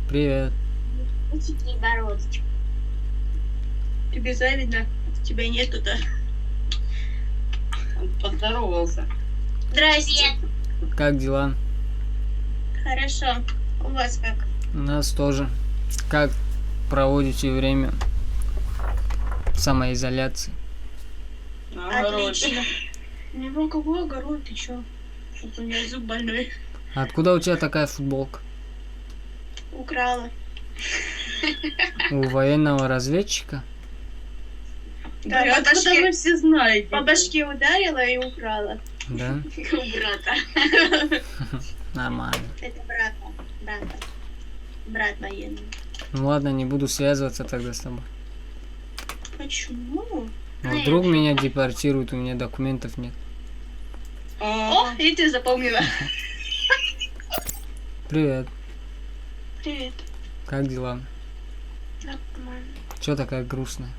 Привет. Такие бородочки. Тебе завидно, тебя нету-то. Он поздоровался. Здрасте. Как дела? Хорошо. У вас как? У нас тоже. Как проводите время в самоизоляции? На огороде. Отлично. Ну какой огород, ты чё? Вот у меня зуб больной. Откуда у тебя такая футболка? Украла. У военного разведчика? Да, Да, по откуда башке- вы все знаете? По башке ударила и украла. Да? У брата. Нормально. Это брата. Брат военный. Ну ладно, не буду связываться тогда с тобой. Почему? Ну, вдруг меня депортируют, у меня документов нет. О, и ты запомнила. Привет. Привет. Как дела? Нормально. Чё такая грустная?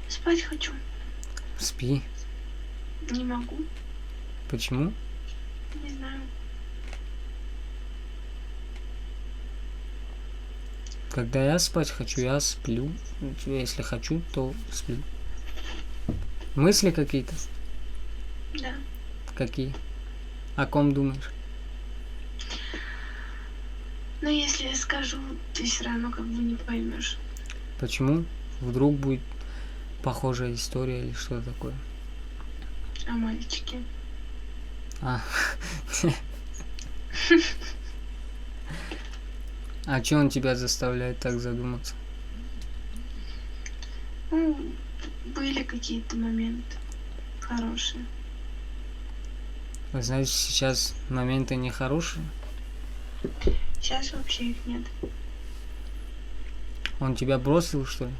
Спать хочу. Спи. Не могу. Почему? Не знаю. Когда я спать хочу, я сплю. Если хочу, то сплю. Мысли какие-то? Да. Какие? О ком думаешь? Но если я скажу, ты все равно как бы не поймешь. Почему? Вдруг будет похожая история или что такое? А мальчики? А. А чё он тебя заставляет так задуматься? Ну, были какие-то моменты хорошие. Вы знаете, сейчас моменты нехорошие. Сейчас вообще их нет. Он тебя бросил, что ли?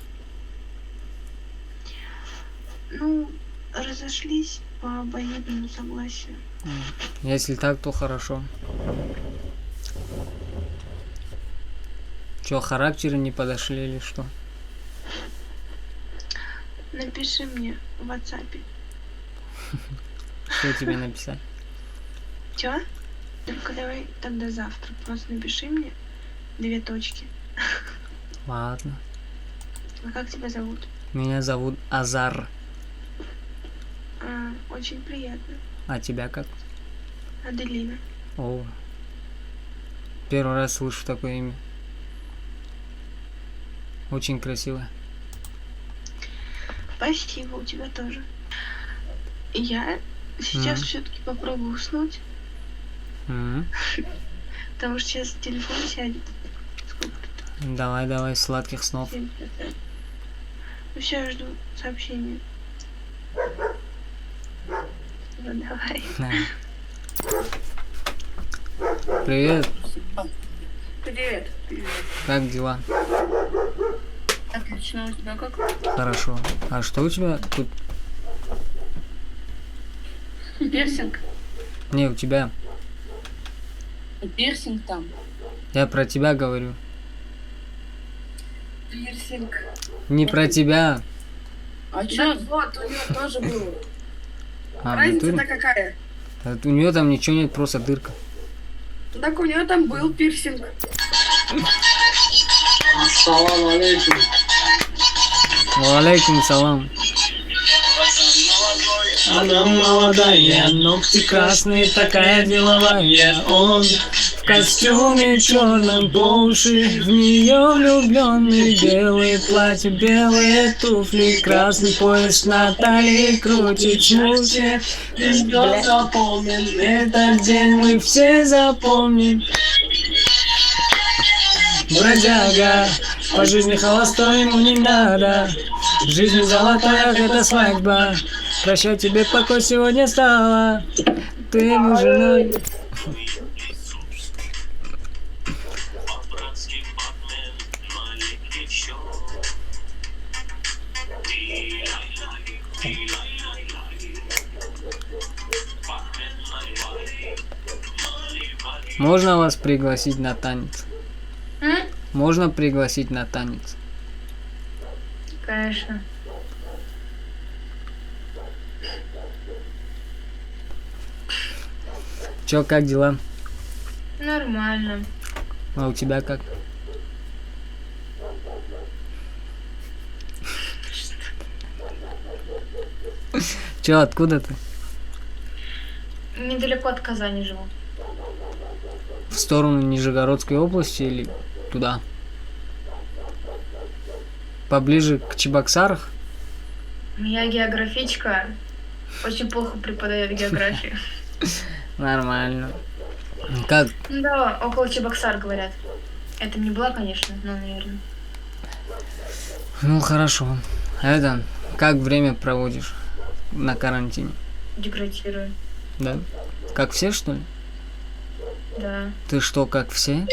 Ну, разошлись по обоюдному согласию. Если так, то хорошо. Чё, характеры не подошли или что? Напиши мне в WhatsApp. Что тебе написать? Чё? Только давай тогда завтра. Просто напиши мне 2 точки. Ладно. А как тебя зовут? Меня зовут Азар. Очень приятно. А тебя как? Аделина. О. Первый раз слышу такое имя. Очень красивое. Спасибо, у тебя тоже. Я сейчас все-таки попробую уснуть, потому что сейчас телефон сядет. Сколько-то? Давай, сладких снов. 7%. Ну все, я жду сообщения. Ну, давай. Да. Привет, Привет. как дела? Отлично, у тебя как? Хорошо. А что у тебя тут? Пирсинг? Не, у тебя. Пирсинг там. Я про тебя говорю. Пирсинг. Не про тебя. А чё? Вот, у него тоже было. А, в натуре? Разница-то какая? У нее там ничего нет, просто дырка. Так у него там был пирсинг. Салам алейкум. Валейкум салам. Она молодая, ногти красные, такая деловая. Он в костюме черном, по уши в нее влюбленный. Белые платья, белые туфли, красный пояс на талии крутит смузи. Ждет запомним, этот день мы все запомним. Бродяга, по жизни холостой ему не надо. В жизни золотая это свадьба. Прощай, тебе покой сегодня стало. Ты ему женой. Можно вас пригласить на танец? Можно пригласить на танец? Конечно. Чё, как дела? Нормально. А у тебя как? Чё, откуда ты? Недалеко от Казани живу. В сторону Нижегородской области или туда? Поближе к Чебоксарах? Я географичка. Очень плохо преподает географию. Нормально. Как? Да, около Чебоксар, говорят. Это не была, конечно, но, наверное. Ну хорошо. Это, как время проводишь на карантине? Деградирую. Да? Как все, что ли? Да. Ты что, как все?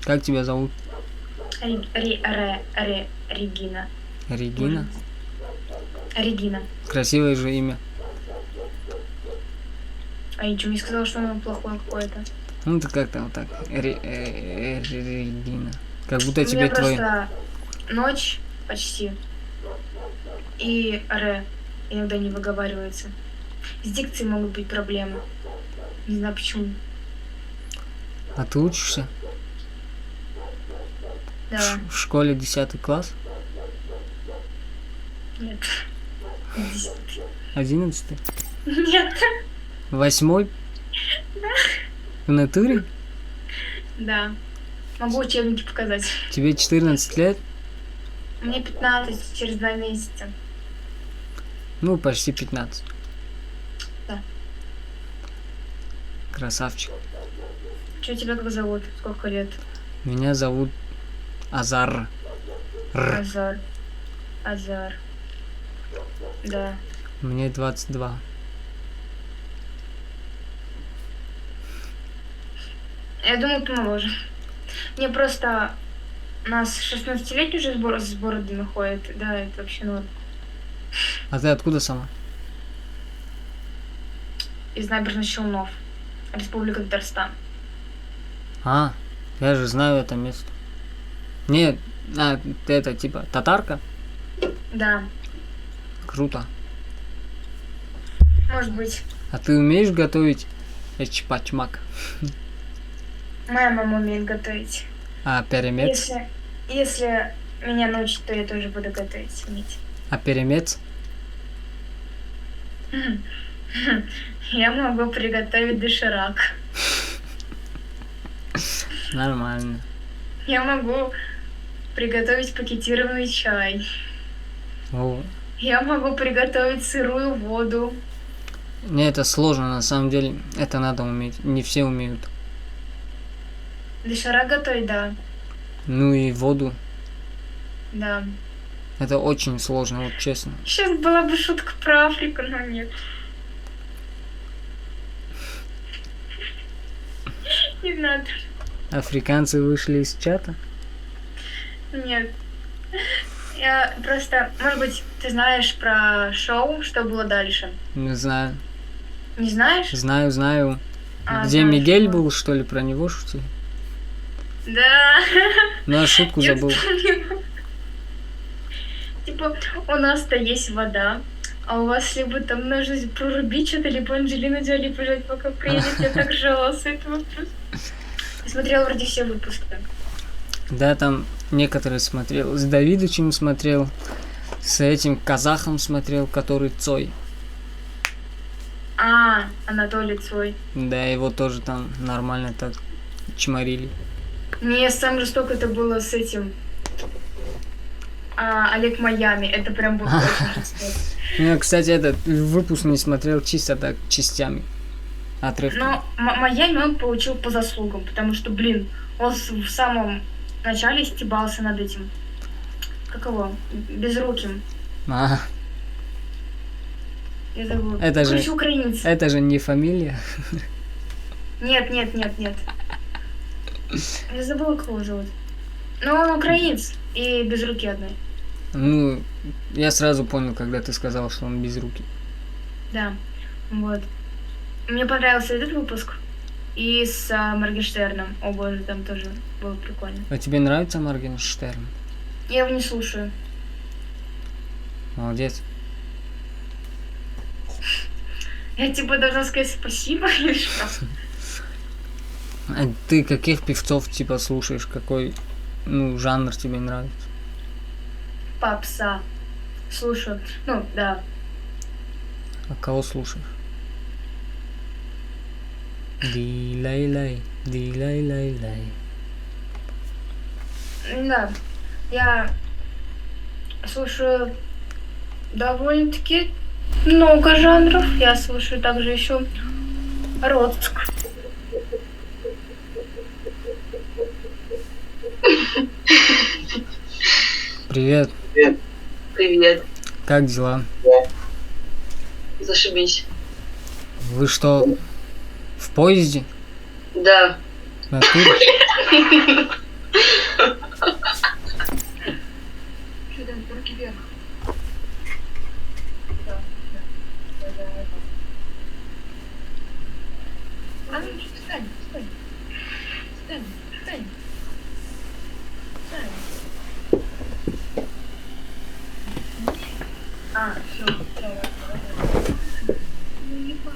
Как тебя зовут? Регина. Регина? Регина. Красивое же имя. А я ничего не сказала, что оно плохое какое-то. Ну ты как-то вот так. Регина. Как будто У тебе меня твой... просто ночь почти. И иногда не выговаривается. С дикцией могут быть проблемы. Не знаю почему. А ты учишься? Да. В школе 10 класс? Нет. 11? Нет. 8? В натуре? Да. Могу учебники показать. Тебе 14 лет? Мне 15 через 2 месяца. Ну, почти 15. Да. Красавчик. Что тебя как зовут? Сколько лет? Меня зовут Азар. Азар. Азар. Да. Мне 22. Я думаю, ты моложе. Мне просто... Нас 16-летний уже с бородами ходит. Да, это вообще норм. А ты откуда сама? Из Набережных Челнов. Республика Татарстан. А, я же знаю это место. Нет, ты это типа татарка? Да, Круто. может быть. А ты умеешь готовить эчпачмак? Моя мама умеет готовить. А перемец? Если меня научить, то я тоже буду готовить уметь. А перемец? Я могу приготовить доширак. Нормально. Я могу приготовить пакетированный чай. О. Я могу приготовить сырую воду. Не, это сложно, на самом деле. Это надо уметь. Не все умеют. Доширак готовить, да. Ну и воду. Да. Это очень сложно, вот честно. Сейчас была бы шутка про Африку, но нет. Не надо. Африканцы вышли из чата? Нет. Я просто... Может быть, ты знаешь про шоу, что было дальше? Не знаю. Не знаешь? Знаю. А, Где знаешь, Мигель что? был, что ли, про него шутили? Да. Ну, а шутку Я забыл. вспомнила. Типа, у нас-то есть вода, а у вас либо там нужно прорубить что-то, либо Анджелину Джоли пожать, пока приедет. Я так ржала с этого просто. Я смотрела вроде все выпуски. Да, там некоторые смотрел. С Давидычем смотрел. С этим казахом смотрел, который Цой. А, Анатолий Цой. Да, его тоже там нормально так чморили. Не, самое жестокое это было с этим. Олег Майами. Это прям было очень жестоко. Ну, я, кстати, этот выпуск не смотрел чисто так, частями. Отрывками. Но Майами он получил по заслугам, потому что, блин, он в самом начале стебался над этим. Как его? Безруким. А, Я забыла. Это же- Короче, украинец. это же не фамилия. Нет. Я забыла, кого его зовут. Но он украинец и без руки одной. Ну, я сразу понял, когда ты сказал, что он без руки. Да, вот. Мне понравился этот выпуск. И с Моргенштерном. О боже, там тоже было прикольно. А тебе нравится Моргенштерн? Я его не слушаю. Молодец. Я типа должна сказать спасибо или что? А ты каких певцов типа слушаешь? Какой, ну, жанр тебе нравится? Попса. Слушаю. Ну, да. А кого слушаешь? Ди-лай-лай, ди-лай-лай-лай. Да. Я слушаю довольно-таки много жанров. Я слушаю также еще Роцк. Привет, Привет. как дела? Зашибись. Вы что, в поезде? Да. Откуда? Руки вверх. А ну, встань, встань. Встань, встань. Встань. А, все. Ну, не пам.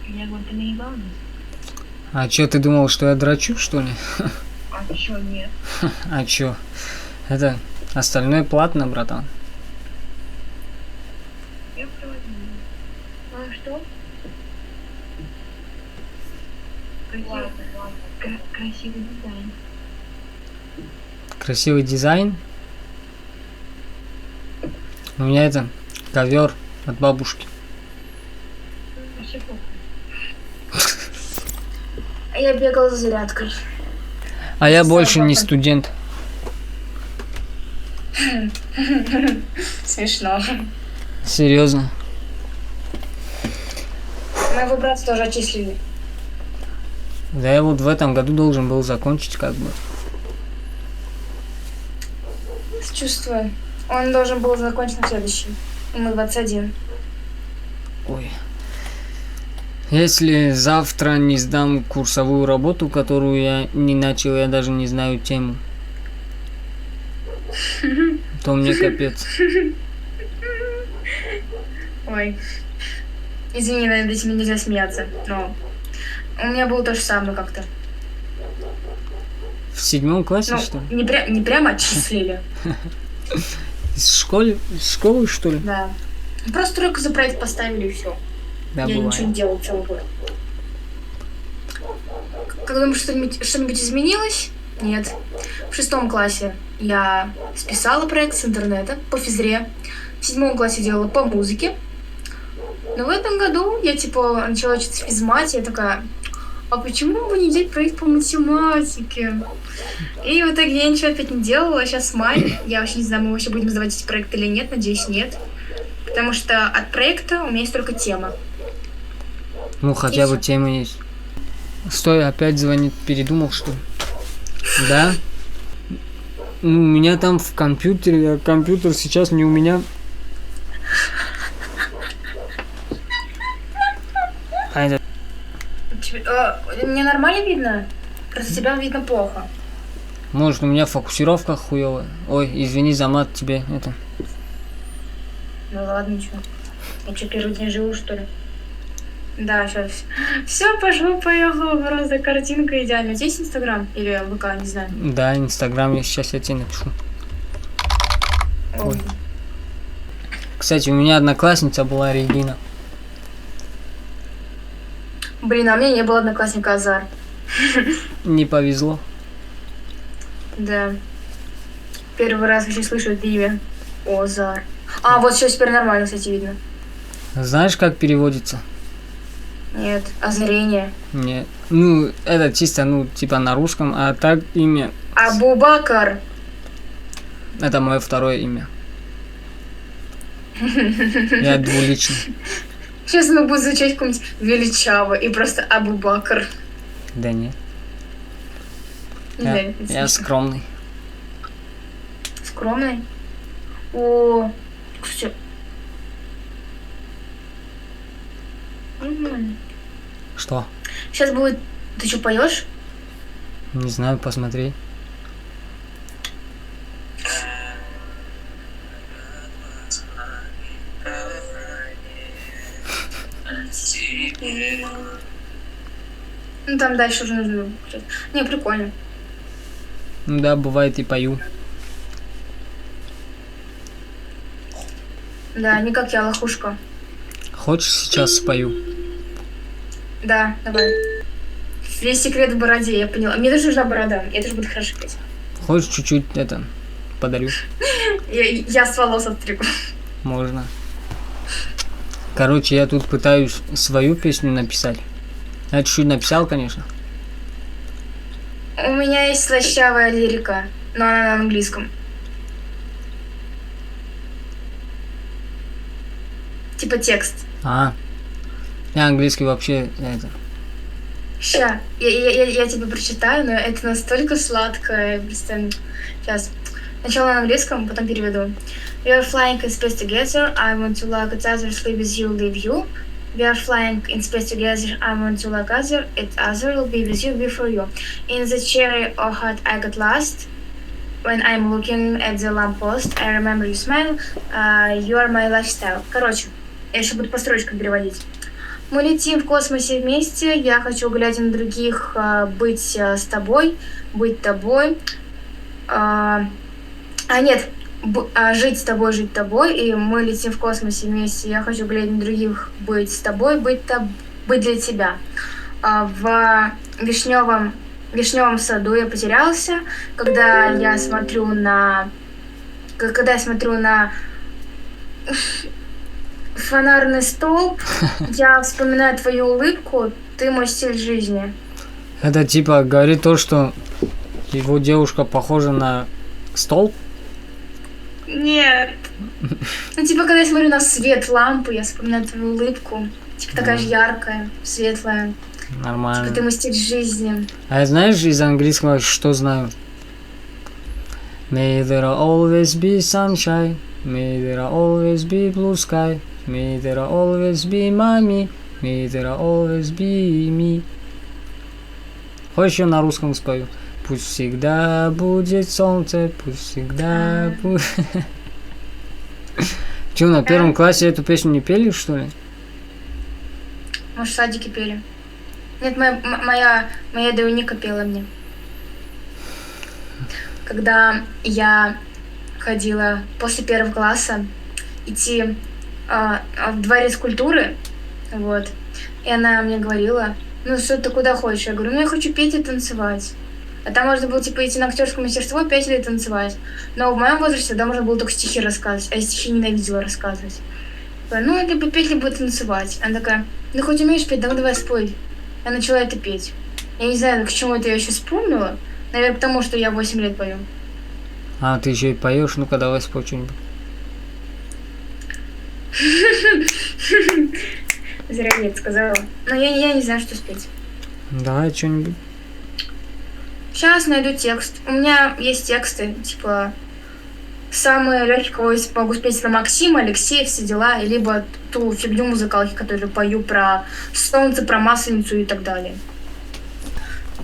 Я говорю, ты наебал нас? А чё, ты думал, что я драчу, что ли? А чё, нет? А чё? Это остальное платно, братан. Я проводила. А что? Ладно, ладно. Красивый дизайн. Красивый дизайн. У меня это ковер от бабушки. Вообще плохо. Я бегала за зарядкой. А я больше не студент. Смешно. Серьезно. Моего брата тоже отчислили. Да я вот в этом году должен был закончить как бы. Чувствую. Он должен был закончить на следующий. Ему 21. Ой. Если завтра не сдам курсовую работу, которую я не начал, я даже не знаю тему, то мне капец. Ой. Извини, над этим нельзя смеяться, но у меня было то же самое как-то. В 7 классе, Ну, что ли? не прямо отчислили. Из школы, что ли? Да. Просто тройку за проект поставили и все. Да, Я бывает. ничего не делала целый год. Как думаешь, что-нибудь изменилось? Нет. В 6 классе я списала проект с интернета по физре. В 7 классе делала по музыке. Но в этом году я типа начала учиться в физмате. Я такая, а почему бы не взять проект по математике? И в итоге я ничего опять не делала. Сейчас май. Я вообще не знаю, мы вообще будем сдавать эти проекты или нет. Надеюсь, нет. Потому что от проекта у меня есть только тема. Ну, хотя бы Тише. тема есть. Стой, опять звонит. Передумал, что ли? Да? Ну, у меня там в компьютере, а компьютер сейчас не у меня. А это... Мне нормально видно? Просто тебя видно плохо. Может, у меня фокусировка хуёвая. Ой, извини за мат тебе, это... Ну ладно, ничего. Я что, первый день живу, что ли? Да, сейчас. Все пошло, поехало, просто картинка идеальная. У тебя есть Инстаграм? Или ВК, не знаю. Да, Инстаграм, сейчас я тебе напишу. Ой. Кстати, у меня одноклассница была Регина. Блин, а у меня не было одноклассника Азар. Не повезло. Да. Первый раз вообще слышу это имя. Азар. А, вот сейчас теперь нормально, кстати, видно. Знаешь, как переводится? Нет, озарение. Нет. Ну, это чисто, ну, типа на русском, а так имя... Абубакар. Это мое второе имя. Я двуличный. Сейчас оно будет звучать какой-нибудь величаво и просто Абубакар. Да нет. Не знаю, это Я смешно. скромный. Скромный? О, кстати. Что? Сейчас будет... Ты что, поешь? Не знаю, посмотри. Ну там дальше уже нужно. Не, прикольно. Ну да, бывает и пою. Да, не как я, лохушка. Хочешь, сейчас спою? Да, давай. Весь секрет в бороде, я поняла. Мне тоже нужна борода, я тоже буду хорошо петь. Хочешь, чуть-чуть это подарю? Я с волос отстригу. Можно. Короче, я тут пытаюсь свою песню написать. Я чуть-чуть написал, конечно. У меня есть слащавая лирика, но она на английском. Типа текст. Я английский вообще это. Ща, я тебе прочитаю, но это настолько сладко. Сейчас. Сначала на английском, потом переведу. We are flying in space together. I want to like it other, sleep with you, leave you. We are flying in space together. I want to like other, it other will be with you, be for you. In the cherry or heart I got lost. When I'm looking at the lamppost, I remember you smile. You are my lifestyle. Короче, я еще буду по строчкам переводить. Мы летим в космосе вместе. Я хочу, глядя на других, быть с тобой, быть тобой. Нет, жить тобой, и мы летим в космосе вместе. Я хочу, глядя на других, быть с тобой, быть для тебя. В вишневом саду я потерялся, когда я смотрю на фонарный столб, я вспоминаю твою улыбку, ты мой стиль жизни. Это типа говорит то, что его девушка похожа на столб? Нет. Ну, типа, когда я смотрю на свет лампы, я вспоминаю твою улыбку. Типа, такая же яркая, светлая. Нормально. Типа, ты мой стиль жизни. А я знаешь из английского что знаю? May there always be sunshine. May there always be blue sky. May there always be mommy. May there always be me. Хочешь, я на русском спою? Пусть всегда будет солнце, пусть всегда будет... Че, на первом классе эту песню не пели, что ли? Может, в садике пели. Нет, моя Дуника пела мне. Когда я ходила после первого класса идти в дворец культуры, вот, и она мне говорила, ну что ты куда хочешь? Я говорю, ну я хочу петь и танцевать. А там можно было типа идти на актерское мастерство, петь или танцевать. Но в моем возрасте тогда можно было только стихи рассказывать, а я стихи ненавидела рассказывать. Я говорю, ну либо петь, либо танцевать. Она такая, ну хоть умеешь петь, давай спой. Я начала это петь. Я не знаю, к чему это я еще вспомнила. Наверное, потому что я 8 лет пою. А, ты еще и поешь? Ну-ка, давай спой что-нибудь. Зря я это сказала. Но я не знаю, что спеть. Давай что-нибудь. Сейчас найду текст. У меня есть тексты, типа самые легкие, кого я могу спеть, это Максим, Алексей, все дела, либо ту фигню музыкалки, которую пою про солнце, про масленицу и так далее.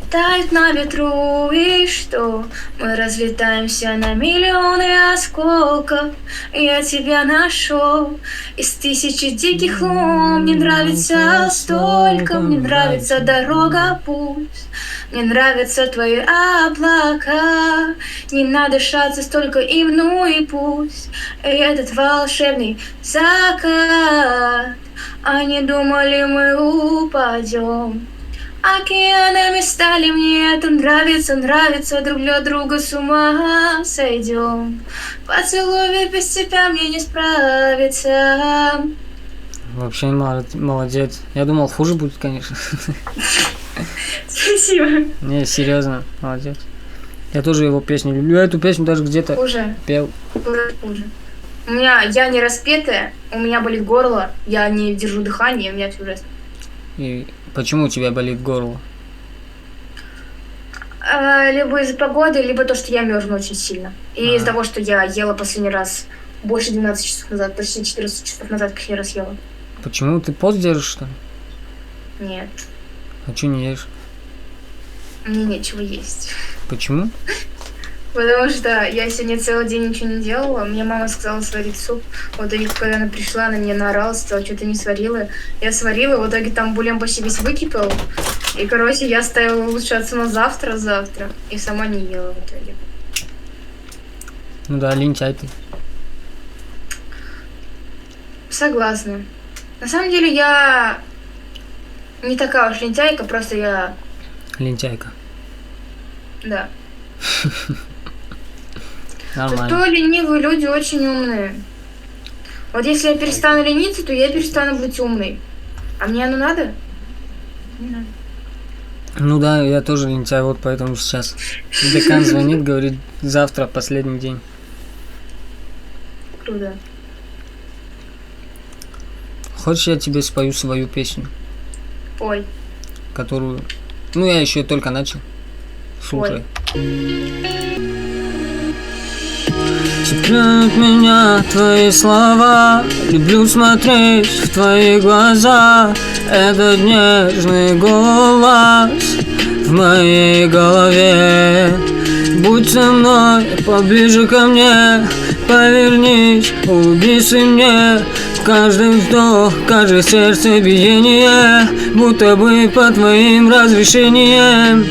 Тает на ветру, и что? Мы разлетаемся на миллионы осколков. Я тебя нашел из тысячи диких лун. Мне нравится столько, мне нравится дорога, путь. Мне нравятся твои облака. Не надышаться столько им, ну и пусть. И этот волшебный закат. А не думали мы упадем. Океанами стали, мне это нравится, друг для друга с ума сойдем. Поцелуй без тебя мне не справиться. Вообще молодец. Я думал, хуже будет, конечно. Спасибо. Не, серьезно, молодец. Я тоже его песню люблю. Я эту песню даже где-то пел. Хуже. Я не распетая, у меня болит горло, я не держу дыхание, у меня все ужасно. И почему у тебя болит горло? Либо из-за погоды, либо то, что я мерзну очень сильно. И из-за того, что я ела последний раз больше 12 часов назад, почти 14 часов назад, как я раз ела. Почему? Ты пост держишь, что ли? Нет. А что не ешь? Мне нечего есть. Почему? Потому что я сегодня целый день ничего не делала. Мне мама сказала сварить суп. В итоге, когда она пришла, она меня наорала, сказала, что ты не сварила. Я сварила, в итоге там бульон почти весь выкипел. И, короче, я ставила улучшаться на завтра. И сама не ела в итоге. Ну да, лентяй ты. Согласна. На самом деле, я не такая уж лентяйка, просто я... Лентяйка. Да. Нормально. Зато ленивые люди очень умные. Вот если я перестану лениться, то я перестану быть умной. А мне оно надо? Не надо. Ну да, я тоже лентяй, вот поэтому сейчас декан звонит, говорит, завтра последний день. Круто. Хочешь, я тебе спою свою песню, Ой. которую... Ну, я еще только начал. Слушай. Цепляют меня твои слова, люблю смотреть в твои глаза. Этот нежный голос в моей голове. Будь со мной поближе ко мне, повернись, улыбнись мне. Каждый вздох, каждое сердцебиение, будто бы по твоим разрешениям.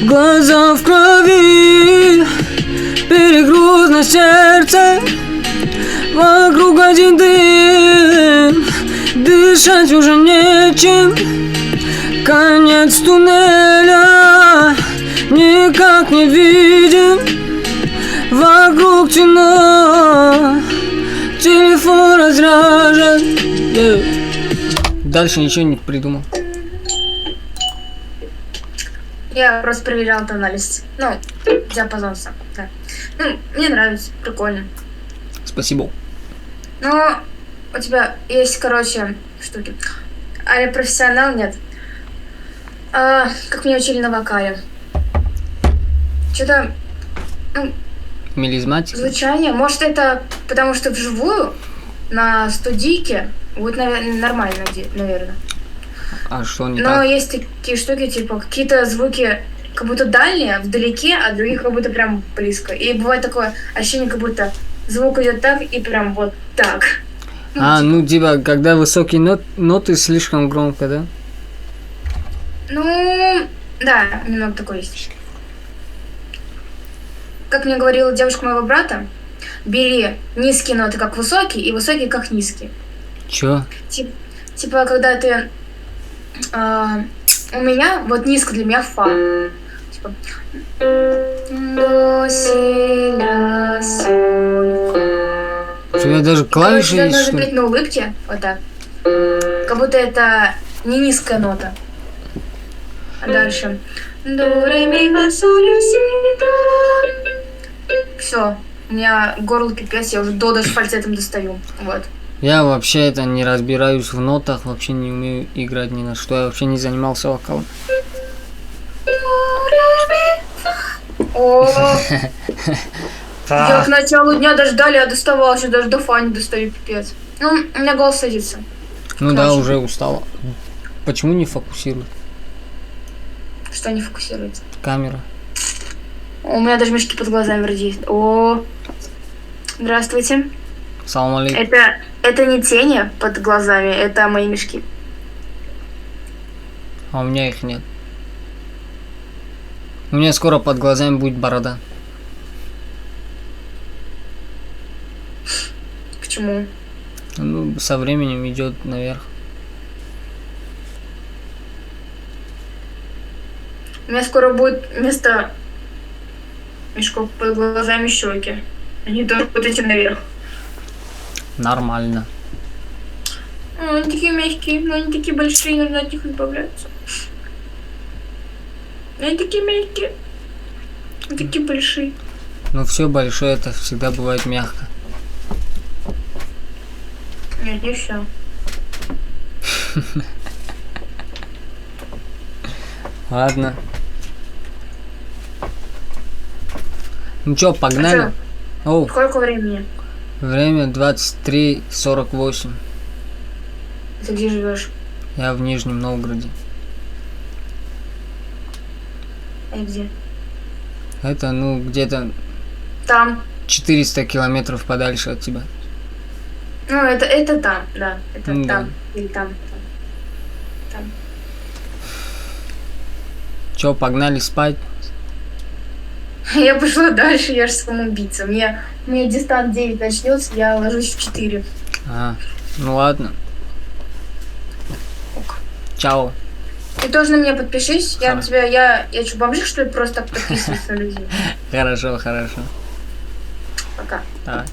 Глаза в крови, перегруз на сердце, вокруг один дым, дышать уже нечем. Конец туннеля никак не виден, вокруг темно, телефон разряжен. Дальше ничего не придумал. Я просто проверял тональность. Ну, диапазон сам. Да. Ну, мне нравится, прикольно. Спасибо. Но у тебя есть, короче, штуки. А я профессионал, нет. Как меня учили на вокале. Что-то, ну, Мелизматика. звучание. Может, это потому что вживую на студийке будет, нормально, наверное. А что не Но так? есть такие штуки, типа, какие-то звуки как будто дальние, вдалеке, а другие как будто прям близко. И бывает такое ощущение, как будто звук идет так и прям вот так. Ну типа, когда высокие ноты слишком громко, да? Ну, да, немного такое есть. Как мне говорила девушка моего брата, бери низкие ноты как высокие и высокие как низкие. Чё? Типа, когда ты... у меня вот низко для меня фа. Типа... До, си, ля, соль, фа. У тебя даже клавиши Короче, есть, нужно что ли? петь на улыбке, вот так. Как будто это не низкая нота. А дальше. До, ре, ми, фа, соль, ля, си, до. Все. У меня горло пипец, я уже до даже фальцетом достаю. Вот. Я вообще это не разбираюсь в нотах, вообще не умею играть ни на что, я вообще не занимался вокалом. О, я к началу дня дождали, я доставала, что даже до фа не достаю, пипец. Ну, у меня голос садится. Ну да, Короче. уже устала. Почему не фокусирует Что не фокусируется? камера? У меня даже мешки под глазами вроде есть. О, здравствуйте. Салам алейкум. Это не тени под глазами, это мои мешки. А у меня их нет. У меня скоро под глазами будет борода. Почему? Ну, со временем идет наверх. У меня скоро будет вместо мешков под глазами щеки. Они тоже будут идти наверх. Нормально. Они такие мягкие, но они такие большие, нужно от них избавляться. Они такие мягкие. Они такие большие. Но все большое это всегда бывает мягко. Нет, не все. Ладно. Ну чё, погнали? Оу, Сколько времени? время 23:48. Ты где живешь? Я в Нижнем Новгороде. А я где? Это, ну, где-то Там. 400 километров подальше от тебя. Ну, это там, да. Это Ну да. там. Или там. Там. Чё, погнали спать? Я пошла дальше, я же самоубийца. Мне дистант 9 начнется, я ложусь в 4. А, ну ладно. Ок. Чао. Ты тоже на меня подпишись. Я на Хорошо. тебя, я что, бомжик, что ли, просто так подписываюсь на людей? Хорошо, хорошо. Пока. Давай.